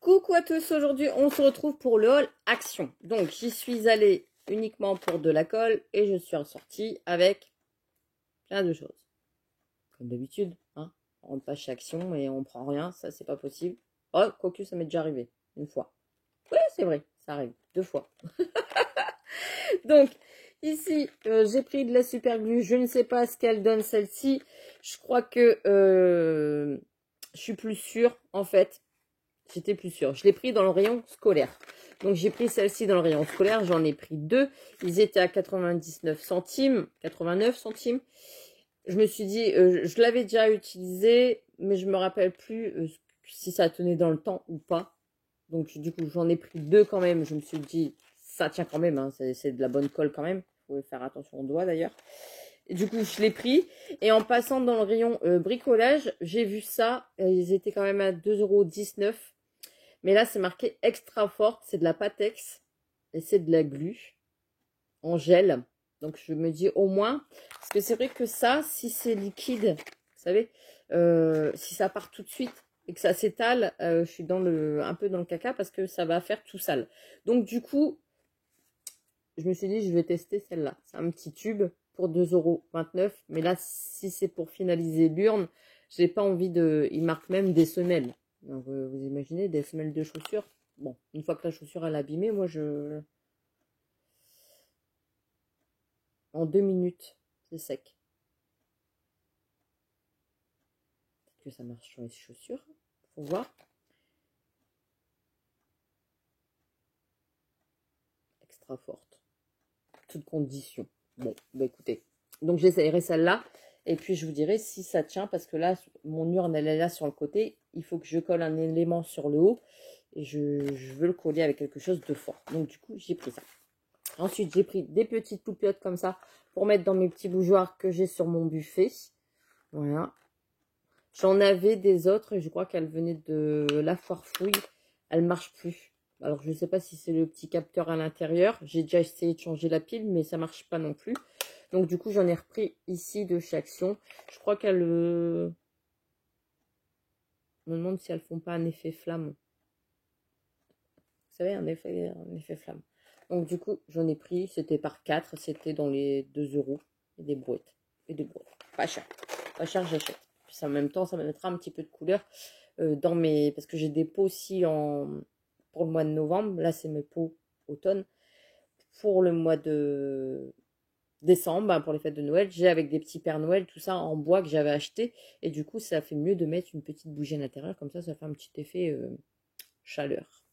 Coucou à tous, aujourd'hui on se retrouve pour le haul Action. Donc j'y suis allée uniquement pour de la colle et je suis ressortie avec plein de choses. Comme d'habitude, hein, on rentre pas chez Action et on prend rien, ça c'est pas possible. Oh, quoique ça m'est déjà arrivé, une fois. Oui, c'est vrai, ça arrive, 2 fois. Donc ici, j'ai pris de la super glue, je ne sais pas ce qu'elle donne celle-ci. Je crois que je suis plus sûre en fait. J'étais plus sûre. Je l'ai pris dans le rayon scolaire. Donc, j'ai pris celle-ci dans le rayon scolaire. J'en ai pris 2. Ils étaient à 99 centimes. 89 centimes. Je me suis dit, je l'avais déjà utilisé, mais je me rappelle plus si ça tenait dans le temps ou pas. Donc, du coup, j'en ai pris 2 quand même. Je me suis dit, ça tient quand même. Hein, c'est de la bonne colle quand même. Il faut faire attention aux doigts d'ailleurs. Et du coup, je l'ai pris. Et en passant dans le rayon bricolage, j'ai vu ça. Ils étaient quand même à 2,19 €. Mais là, c'est marqué extra forte. C'est de la Patex. Et c'est de la glu en gel. Donc, je me dis au moins. Parce que c'est vrai que ça, si c'est liquide, vous savez, si ça part tout de suite et que ça s'étale, je suis un peu dans le caca parce que ça va faire tout sale. Donc, du coup, je me suis dit, je vais tester celle-là. C'est un petit tube pour 2,29 €. Mais là, si c'est pour finaliser l'urne, j'ai pas envie de... Il marque même des semelles. Donc, vous imaginez, des semelles de chaussures. Bon, une fois que la chaussure est abîmée, moi, en 2 minutes, c'est sec. Peut-être que ça marche sur les chaussures. Faut voir. Extra forte. Toutes conditions. Bon, bah écoutez. Donc, j'essayerai celle-là. Et puis, je vous dirai si ça tient. Parce que là, mon urne, elle est là sur le côté. Il faut que je colle un élément sur le haut. Et je veux le coller avec quelque chose de fort. Donc, du coup, j'ai pris ça. Ensuite, j'ai pris des petites poupiottes comme ça pour mettre dans mes petits bougeoirs que j'ai sur mon buffet. Voilà. J'en avais des autres et je crois qu'elles venaient de la foire fouille. Elles ne marchent plus. Alors, je ne sais pas si c'est le petit capteur à l'intérieur. J'ai déjà essayé de changer la pile, mais ça ne marche pas non plus. Donc, du coup, j'en ai repris ici de chez Action. Je crois qu'elles... Je me demande si elles font pas un effet flamme. Vous savez, un effet flamme. Donc, du coup, j'en ai pris. C'était par 4. C'était dans les 2 €. Et des brouettes. Et des brouettes. Pas cher. Pas cher, j'achète. Puis en même temps, ça me mettra un petit peu de couleur dans mes... Parce que j'ai des pots aussi pour le mois de novembre. Là, c'est mes pots automne. Pour le mois de décembre, ben, pour les fêtes de Noël, j'ai avec des petits Pères Noël, tout ça en bois que j'avais acheté. Et du coup, ça fait mieux de mettre une petite bougie à l'intérieur. Comme ça fait un petit effet chaleur.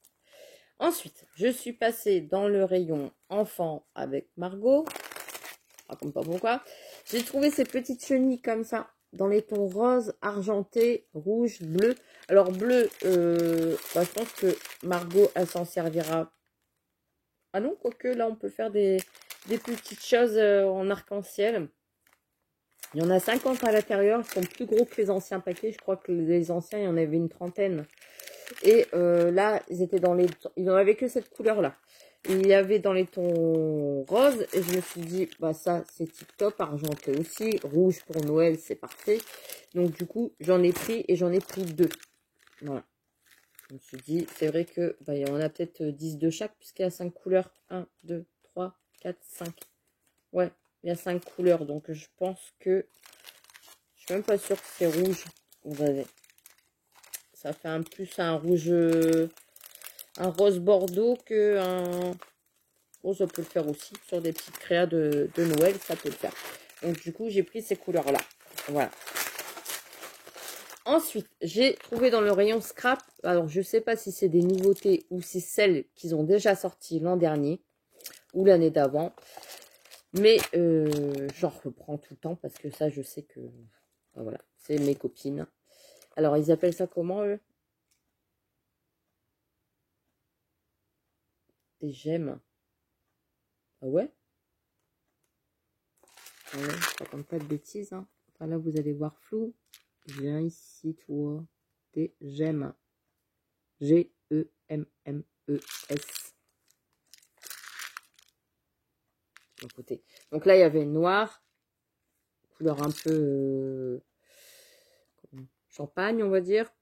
Ensuite, je suis passée dans le rayon enfant avec Margot. Je raconte pas pourquoi. J'ai trouvé ces petites chenilles comme ça, dans les tons rose, argenté, rouge, bleu. Alors bleu, je pense que Margot, elle s'en servira. Ah non, quoique là, on peut faire des petites choses en arc-en-ciel. Il y en a 50 à l'intérieur, ils sont plus gros que les anciens paquets. Je crois que les anciens, il y en avait une trentaine. Et là, ils n'en avaient que cette couleur-là. Il y avait dans les tons roses. Et je me suis dit, bah ça, c'est tip top. Argenté aussi. Rouge pour Noël, c'est parfait. Donc, du coup, j'en ai pris et j'en ai pris 2. Voilà. Je me suis dit, c'est vrai que bah, il y en a peut-être 10 de chaque, puisqu'il y a 5 couleurs. 1, 2, 3, 4, 5. Ouais, il y a 5 couleurs. Donc, je pense que... Je suis même pas sûre que c'est rouge. Vous avez... Ça fait un plus un rouge, un rose bordeaux que un... Oh, ça peut le faire aussi. Sur des petites créas de Noël, ça peut le faire. Donc, du coup, j'ai pris ces couleurs-là. Voilà. Ensuite, j'ai trouvé dans le rayon scrap. Alors, je sais pas si c'est des nouveautés ou si c'est celles qu'ils ont déjà sorties l'an dernier ou l'année d'avant. Mais j'en reprends tout le temps parce que ça, je sais que... Voilà, c'est mes copines. Alors, ils appellent ça comment, eux? Des gemmes. Ah ouais? Ah ouais, je raconte pas de bêtises. Hein. Enfin, là, vous allez voir flou. Viens ici, toi. Des gemmes. G-E-M-M-E-S. D'un côté. Donc là, il y avait noir. Couleur un peu champagne, on va dire.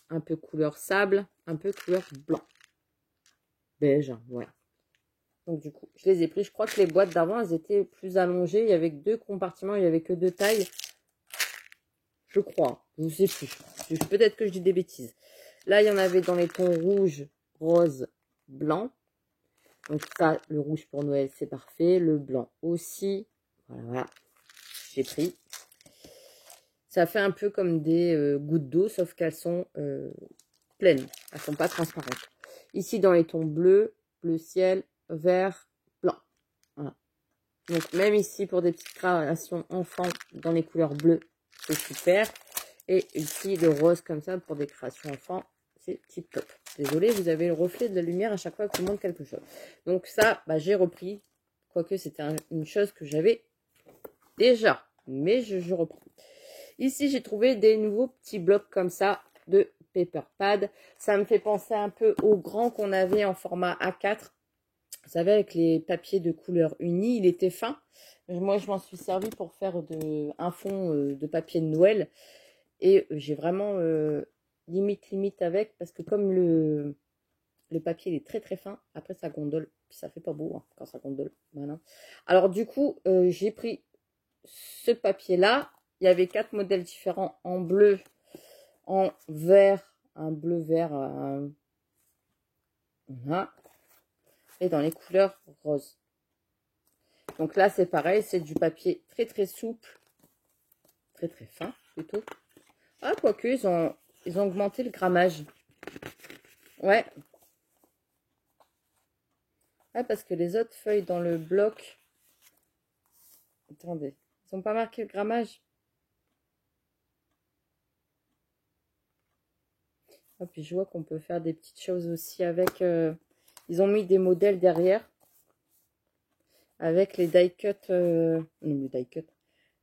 un peu couleur sable, un peu couleur blanc. Beige, voilà. Donc du coup, je les ai pris. Je crois que les boîtes d'avant, elles étaient plus allongées. Il y avait que 2 compartiments, il n'y avait que 2 tailles. Je crois, je ne sais plus. Peut-être que je dis des bêtises. Là, il y en avait dans les tons rouge, rose, blanc. Donc ça, le rouge pour Noël, c'est parfait. Le blanc aussi. Voilà, voilà. J'ai pris. Ça fait un peu comme des gouttes d'eau, sauf qu'elles sont pleines. Elles ne sont pas transparentes. Ici, dans les tons bleu, bleu ciel, vert, blanc. Voilà. Donc, même ici, pour des petites créations enfants dans les couleurs bleues, c'est super. Et ici, le rose comme ça, pour des créations enfants, c'est tip top. Désolée, vous avez le reflet de la lumière à chaque fois que je vous montre quelque chose. Donc ça, bah, j'ai repris. Quoique, c'était une chose que j'avais déjà. Mais je reprends. Ici, j'ai trouvé des nouveaux petits blocs comme ça de paper pad. Ça me fait penser un peu aux grands qu'on avait en format A4. Vous savez, avec les papiers de couleur unie, il était fin. Moi, je m'en suis servi pour faire un fond de papier de Noël. Et j'ai vraiment limite avec, parce que comme le papier il est très très fin, après ça gondole. Puis ça fait pas beau hein, quand ça gondole. Voilà. Alors du coup, j'ai pris ce papier-là. Il y avait 4 modèles différents en bleu, en vert, un bleu vert, voilà, et dans les couleurs roses. Donc là, c'est pareil, c'est du papier très très souple, très très fin plutôt. Ah, quoique, ils ont augmenté le grammage. Ouais. Ouais, parce que les autres feuilles dans le bloc... Attendez, ils n'ont pas marqué le grammage. Ah, puis je vois qu'on peut faire des petites choses aussi avec... Ils ont mis des modèles derrière. Avec les die cut... Non, les die cut.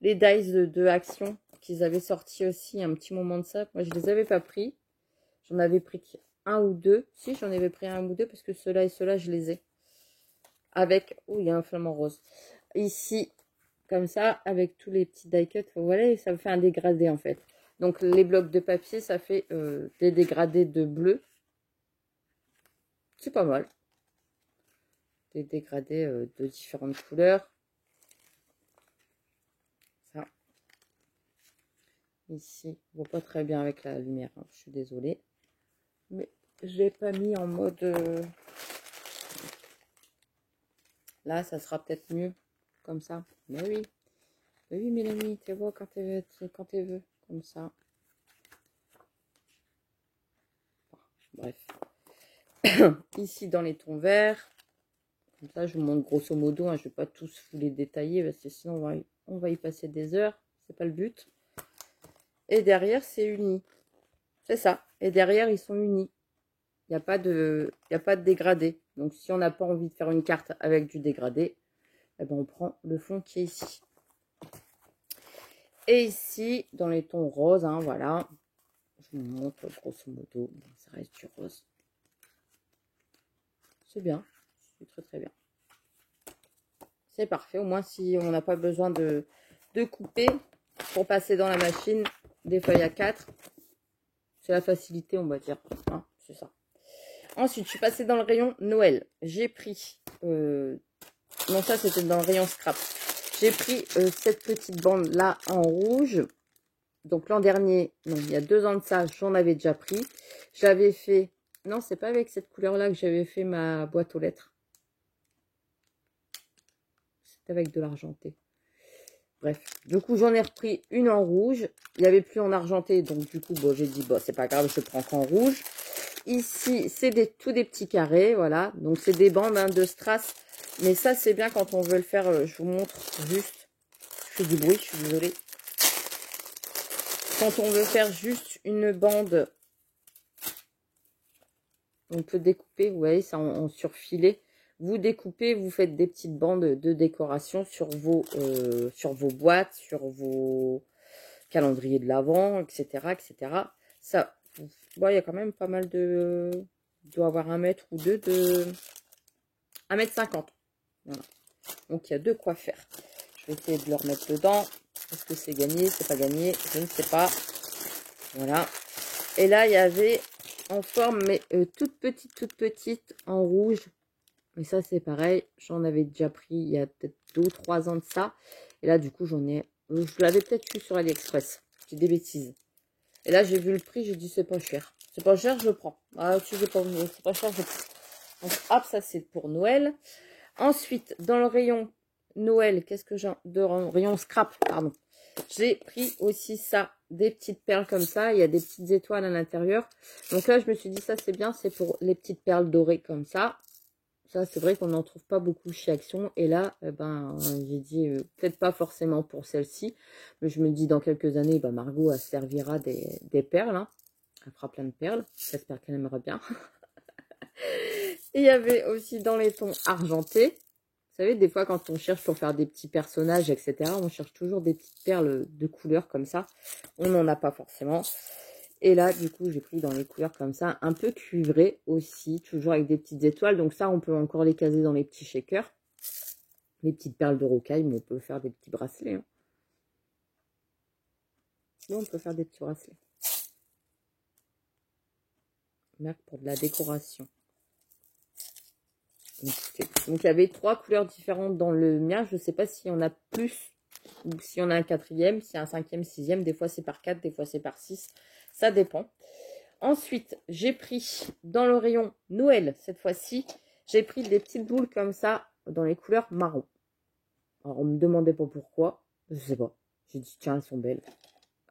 Les dies de Action qu'ils avaient sorti aussi un petit moment de ça. Moi, je les avais pas pris. J'en avais pris un ou deux. Si, j'en avais pris un ou deux parce que ceux-là et ceux-là, je les ai. Avec... Oh, il y a un flamant rose. Ici, comme ça, avec tous les petits die cut. Voilà, ça me fait un dégradé en fait. Donc, les blocs de papier, ça fait des dégradés de bleu. C'est pas mal. Des dégradés de différentes couleurs. Ça. Ici, on voit pas très bien avec la lumière. Hein. Je suis désolée. Mais je l'ai pas mis en mode... Là, ça sera peut-être mieux. Comme ça. Mais oui. Mais oui, Mélanie, tu vois quand tu veux. Comme ça. Bref. Ici, dans les tons verts. Comme ça, je vous montre grosso modo. Hein, je ne vais pas tous vous les détailler. Parce que sinon, on va y passer des heures. C'est pas le but. Et derrière, c'est uni. C'est ça. Et derrière, ils sont unis. Il n'y a pas de dégradé. Donc, si on n'a pas envie de faire une carte avec du dégradé, eh ben, on prend le fond qui est ici. Et ici, dans les tons roses, hein, voilà. Je vous montre grosso modo. Ça reste du rose. C'est bien. C'est très très bien. C'est parfait. Au moins, si on n'a pas besoin de couper pour passer dans la machine des feuilles A4. C'est la facilité, on va dire. Hein, c'est ça. Ensuite, je suis passée dans le rayon Noël. J'ai pris... non, ça, c'était dans le rayon scrap. J'ai pris cette petite bande-là en rouge. Donc, l'an dernier, non, il y a 2 ans de ça, j'en avais déjà pris. J'avais fait... Non, c'est pas avec cette couleur-là que j'avais fait ma boîte aux lettres. C'est avec de l'argenté. Bref, du coup, j'en ai repris une en rouge. Il n'y avait plus en argenté, donc du coup, bon, j'ai dit, bon, c'est pas grave, je prends qu'en rouge. Ici, c'est tous des petits carrés, voilà. Donc, c'est des bandes hein, de strass. Mais ça, c'est bien quand on veut le faire. Je vous montre juste. Je fais du bruit, je suis désolée. Quand on veut faire juste une bande, on peut découper, vous voyez, ça en surfilé. Vous découpez, vous faites des petites bandes de décoration sur vos boîtes, sur vos calendriers de l'Avent, etc., etc. Ça, bon, il y a quand même pas mal de... Il doit avoir 1 mètre ou 2 de... 1,50 m. Voilà. Donc, il y a de quoi faire. Je vais essayer de le remettre dedans. Est-ce que c'est gagné? C'est pas gagné? Je ne sais pas. Voilà. Et là, il y avait en forme, mais toute petite, en rouge. Et ça, c'est pareil. J'en avais déjà pris il y a peut-être 2 ou 3 ans de ça. Et là, du coup, j'en ai... Je l'avais peut-être eu sur AliExpress. J'ai des bêtises. Et là, j'ai vu le prix, j'ai dit, c'est pas cher. C'est pas cher, je prends. Ah, si c'est pas cher, je prends. Donc, hop, ça, c'est pour Noël. Ensuite, dans le rayon Noël, qu'est-ce que j'ai de rayon scrap, pardon. J'ai pris aussi ça, des petites perles comme ça. Il y a des petites étoiles à l'intérieur. Donc là, je me suis dit, ça, c'est bien. C'est pour les petites perles dorées comme ça. Ça, c'est vrai qu'on n'en trouve pas beaucoup chez Action. Et là, j'ai dit, peut-être pas forcément pour celle-ci. Mais je me dis, dans quelques années, Margot, elle servira des perles. Hein. Elle fera plein de perles. J'espère qu'elle aimera bien. Et il y avait aussi dans les tons argentés. Vous savez, des fois, quand on cherche pour faire des petits personnages, etc., on cherche toujours des petites perles de couleurs comme ça. On n'en a pas forcément. Et là, du coup, j'ai pris dans les couleurs comme ça, un peu cuivré aussi, toujours avec des petites étoiles. Donc ça, on peut encore les caser dans les petits shakers. Les petites perles de rocaille, mais on peut faire des petits bracelets. Hein. Sinon, on peut faire des petits bracelets. Marque pour de la décoration. Donc, il y avait 3 couleurs différentes dans le mien. Je ne sais pas s'il y en a plus ou s'il y en a un 4e, s'il y a un 5e, 6e. Des fois, c'est par 4, des fois, c'est par 6. Ça dépend. Ensuite, j'ai pris dans le rayon Noël, cette fois-ci, j'ai pris des petites boules comme ça dans les couleurs marron. Alors, on me demandait pas pourquoi. Je sais pas. J'ai dit, tiens, elles sont belles.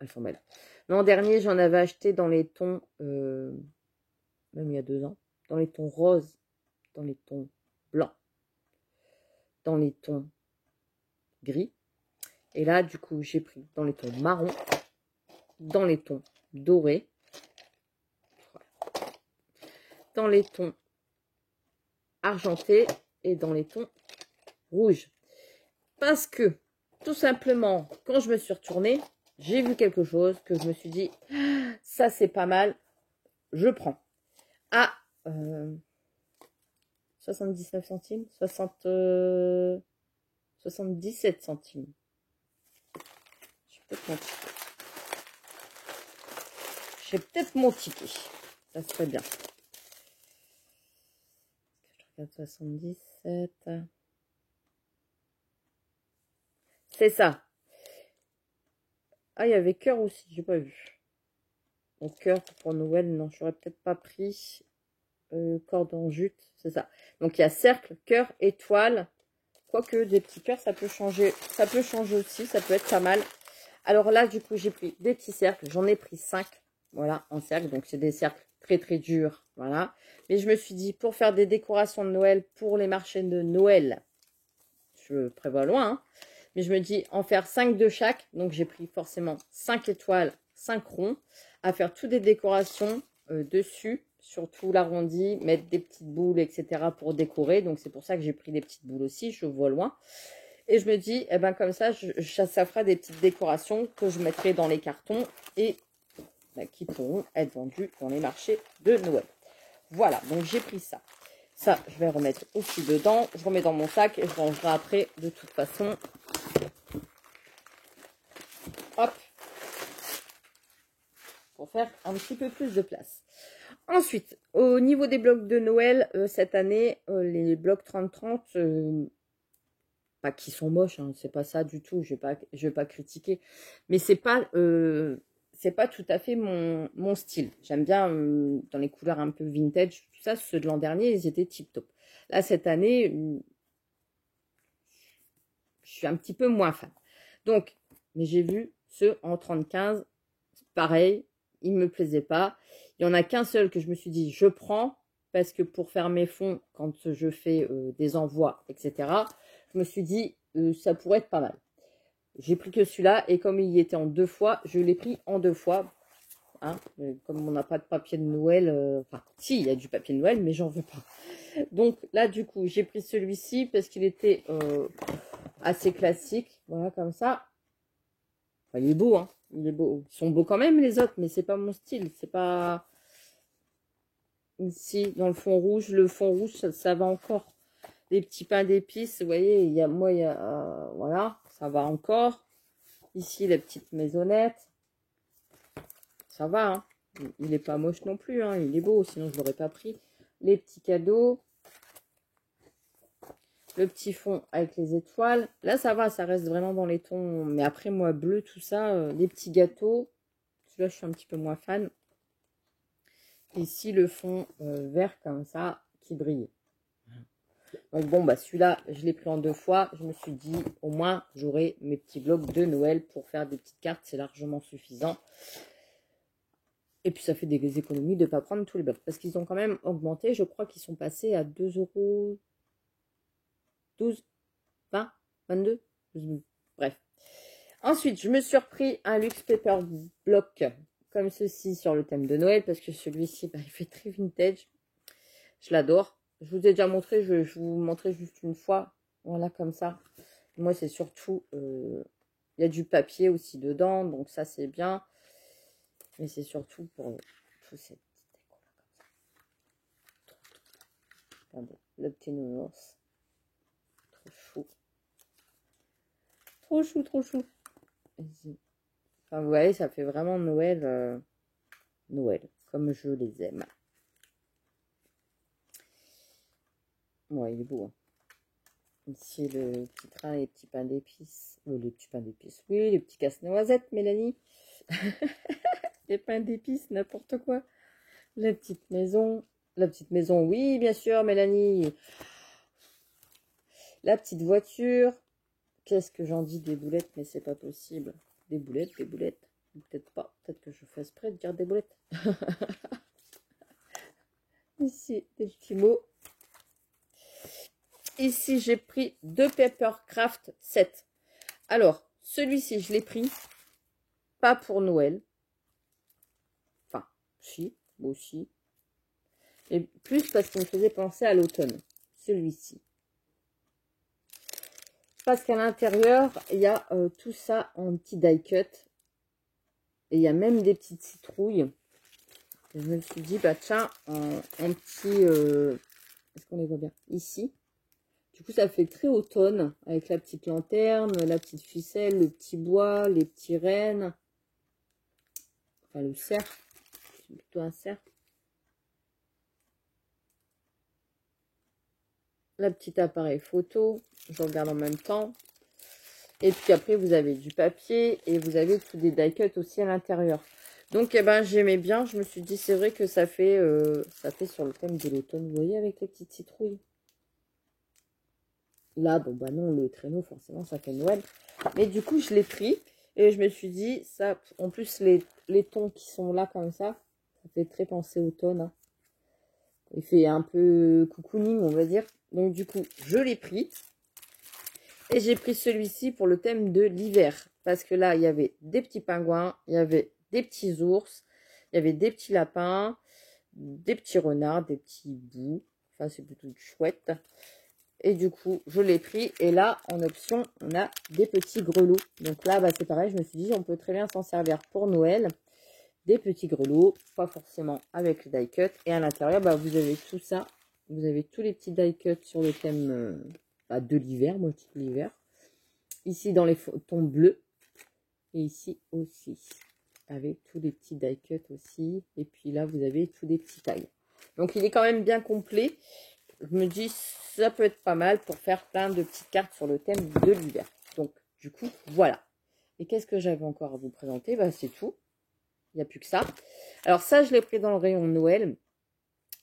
Elles sont belles. L'an dernier, j'en avais acheté dans les tons, même il y a 2 ans, dans les tons roses, dans les tons blancs, dans les tons gris. Et là, du coup, j'ai pris dans les tons marron, dans les tons dorés, dans les tons argentés et dans les tons rouges. Parce que, tout simplement, quand je me suis retournée, j'ai vu quelque chose que je me suis dit, ça c'est pas mal, je prends. À 79 centimes, 77 centimes. J'ai peut-être mon ticket. Ça serait bien. Je regarde 77. C'est ça. Ah, il y avait cœur aussi, j'ai pas vu. Donc cœur pour Noël, non, j'aurais peut-être pas pris corde en jute, c'est ça. Donc il y a cercle, cœur, étoile. Quoique des petits cœurs, ça peut changer. Ça peut changer aussi, ça peut être pas mal. Alors là, du coup, j'ai pris des petits cercles. J'en ai pris 5, voilà, en cercle. Donc c'est des cercles très très durs, voilà. Mais je me suis dit, pour faire des décorations de Noël, pour les marchés de Noël, je prévois loin, hein, mais je me dis en faire 5 de chaque. Donc j'ai pris forcément 5 étoiles, 5 ronds, à faire toutes des décorations dessus, surtout l'arrondi, mettre des petites boules, etc. pour décorer. Donc c'est pour ça que j'ai pris des petites boules aussi, je vois loin. Et je me dis, eh ben comme ça, ça fera des petites décorations que je mettrai dans les cartons et qui pourront être vendues dans les marchés de Noël. Voilà, donc j'ai pris ça. Ça, je vais remettre aussi dedans. Je remets dans mon sac et je rangerai après de toute façon. Hop. Pour faire un petit peu plus de place. Ensuite, au niveau des blocs de Noël, cette année, les blocs 30-30, pas qui sont moches, hein, c'est pas ça du tout, je vais pas critiquer. Mais c'est pas tout à fait mon style. J'aime bien dans les couleurs un peu vintage, tout ça. Ceux de l'an dernier, ils étaient tip top. Là, cette année, je suis un petit peu moins fan. Donc, mais j'ai vu ceux en 30-15, pareil, ils me plaisaient pas. Il y en a qu'un seul que je me suis dit, je prends, parce que pour faire mes fonds, quand je fais des envois, etc., je me suis dit, ça pourrait être pas mal. J'ai pris que celui-là, et comme il y était en 2 fois, je l'ai pris en 2 fois. Hein, comme on n'a pas de papier de Noël, enfin, si, il y a du papier de Noël, mais j'en veux pas. Donc là, du coup, j'ai pris celui-ci, parce qu'il était assez classique, voilà, comme ça. Enfin, il est beau, hein, il est beau. Ils sont beaux quand même, les autres, mais c'est pas mon style, c'est pas... Ici, dans le fond rouge, ça va encore. Les petits pains d'épices, vous voyez, il y a, voilà, ça va encore. Ici, les petites maisonnettes, ça va, hein. Il n'est pas moche non plus, hein, il est beau, sinon je ne l'aurais pas pris. Les petits cadeaux. Le petit fond avec les étoiles. Là, ça va, ça reste vraiment dans les tons. Mais après, moi, bleu, tout ça, les petits gâteaux. Celui-là, je suis un petit peu moins fan. Ici, le fond vert comme ça, qui brille. Donc bon, bah celui-là, je l'ai pris en 2 fois. Je me suis dit, au moins, j'aurai mes petits blocs de Noël pour faire des petites cartes. C'est largement suffisant. Et puis, ça fait des économies de ne pas prendre tous les blocs. Parce qu'ils ont quand même augmenté. Je crois qu'ils sont passés à 2,12 €, 20, 22. Bref. Ensuite, je me suis repris un Luxe Paper Block comme ceci sur le thème de Noël. Parce que celui-ci, bah, il fait très vintage. Je l'adore. Je vous ai déjà montré, je vous montrer juste une fois. Voilà, comme ça. Moi, c'est surtout... il y a du papier aussi dedans, donc ça, c'est bien. Mais c'est surtout pour tout cette petite déco-là, comme ça. Regardez, le petit nounours. Trop chou. Trop chou, trop chou. Enfin, vous voyez, ça fait vraiment Noël. Noël, comme je les aime. Ouais, il est beau, hein. Ici, le petit train, les petits pains d'épices. Les petits pains d'épices, oui, les petits casse-noisettes, Mélanie. Les pains d'épices, n'importe quoi. La petite maison. La petite maison, oui, bien sûr, Mélanie. La petite voiture. Qu'est-ce que j'en dis des boulettes, mais c'est pas possible. Des boulettes, des boulettes. Peut-être pas. Peut-être que je fais exprès de dire des boulettes. Ici, des petits mots. Ici, j'ai pris 2 Papercraft 7. Alors, celui-ci, je l'ai pris. Pas pour Noël. Enfin, si, aussi. Et plus parce qu'il me faisait penser à l'automne. Celui-ci. Parce qu'à l'intérieur, il y a tout ça en petit die cut. Et il y a même des petites citrouilles. Et je me suis dit, bah tiens, en petit... est-ce qu'on les voit bien? Ici. Du coup, ça fait très automne. Avec la petite lanterne, la petite ficelle, le petit bois, les petits rennes. Enfin, le cerf. C'est plutôt un cerf. La petite appareil photo. Je regarde en même temps. Et puis après, vous avez du papier et vous avez tous des die cut aussi à l'intérieur. Donc, eh ben, j'aimais bien. Je me suis dit, c'est vrai que ça fait sur le thème de l'automne. Vous voyez, avec les petites citrouilles. Là, bon, bah non, le traîneau, forcément, ça fait Noël. Mais du coup, je l'ai pris. Et je me suis dit, ça, en plus, les tons qui sont là, comme ça fait très penser automne. Hein. Il fait un peu cocooning, on va dire. Donc, du coup, je l'ai pris. Et j'ai pris celui-ci pour le thème de l'hiver. Parce que là, il y avait des petits pingouins, il y avait des petits ours, il y avait des petits lapins, des petits renards, des petits bouts. Enfin, c'est plutôt chouette. Et du coup, je l'ai pris. Et là, en option, on a des petits grelots. Donc là, bah, c'est pareil, je me suis dit, on peut très bien s'en servir pour Noël. Des petits grelots, pas forcément avec le die cut. Et à l'intérieur, bah, vous avez tout ça. Vous avez tous les petits die cut sur le thème de l'hiver, moi je dis l'hiver. Ici, dans les tons bleus. Et ici aussi. Avec tous les petits die cut aussi. Et puis là, vous avez tous les petits tags. Donc, il est quand même bien complet. Je me dis, ça peut être pas mal pour faire plein de petites cartes sur le thème de l'hiver. Donc, du coup, voilà. Et qu'est-ce que j'avais encore à vous présenter? Bah, c'est tout. Il n'y a plus que ça. Alors, ça, je l'ai pris dans le rayon Noël.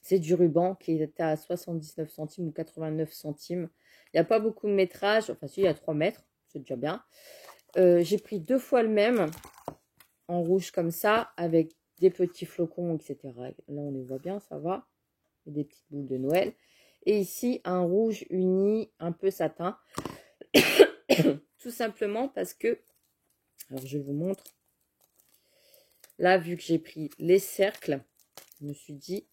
C'est du ruban qui était à 79 centimes ou 89 centimes. Il n'y a pas beaucoup de métrage. Enfin, si, il y a 3 mètres. C'est déjà bien. J'ai pris 2 fois le même. En rouge comme ça. Avec des petits flocons, etc. Là, on les voit bien, ça va. Et des petites boules de Noël. Et ici, un rouge uni, un peu satin. Tout simplement parce que... Alors, je vous montre. Là, vu que j'ai pris les cercles, je me suis dit,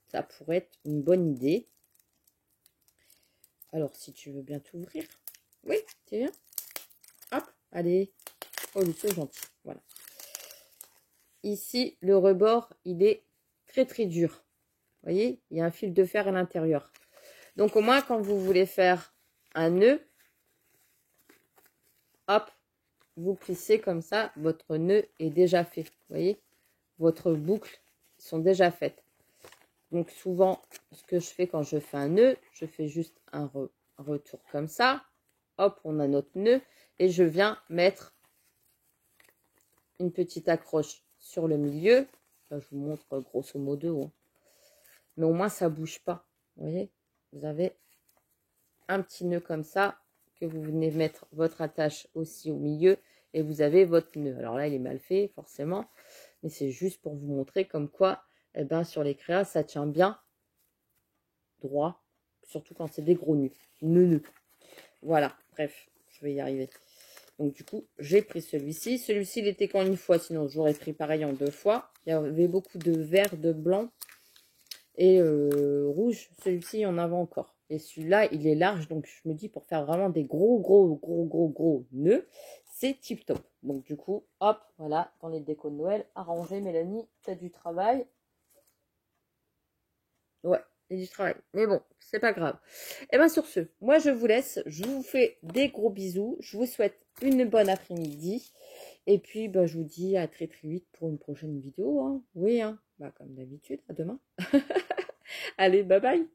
ça pourrait être une bonne idée. Alors, si tu veux bien t'ouvrir. Oui, tu viens. Hop, allez. Oh, le c'est gentil. Voilà. Ici, le rebord, il est très, très dur. Vous voyez, il y a un fil de fer à l'intérieur. Donc, au moins, quand vous voulez faire un nœud, hop, vous plissez comme ça. Votre nœud est déjà fait. Vous voyez, votre boucle sont déjà faites. Donc souvent, ce que je fais quand je fais un nœud, je fais juste un retour comme ça. Hop, on a notre nœud. Et je viens mettre une petite accroche sur le milieu. Là, je vous montre grosso modo. Hein. Mais au moins, ça ne bouge pas. Vous voyez, vous avez un petit nœud comme ça, que vous venez mettre votre attache aussi au milieu. Et vous avez votre nœud. Alors là, il est mal fait, forcément. Mais c'est juste pour vous montrer comme quoi, eh ben, sur les créas, ça tient bien droit. Surtout quand c'est des gros nœuds. Nœuds. Voilà, bref, je vais y arriver. Donc du coup, j'ai pris celui-ci. Celui-ci, il était qu'en une fois, sinon j'aurais pris pareil en 2 fois. Il y avait beaucoup de vert, de blanc et rouge. Celui-ci, il y en avait encore. Et celui-là, il est large, donc je me dis pour faire vraiment des gros nœuds, c'est tip top. Donc du coup, hop, voilà, dans les décos de Noël, arrangé, Mélanie, t'as du travail. Ouais, il y a du travail. Mais bon, c'est pas grave. Et bien sur ce, moi je vous laisse. Je vous fais des gros bisous. Je vous souhaite une bonne après-midi. Et puis, ben, je vous dis à très vite pour une prochaine vidéo. Hein. Oui, hein. Bah, comme d'habitude, à demain. Allez, bye bye.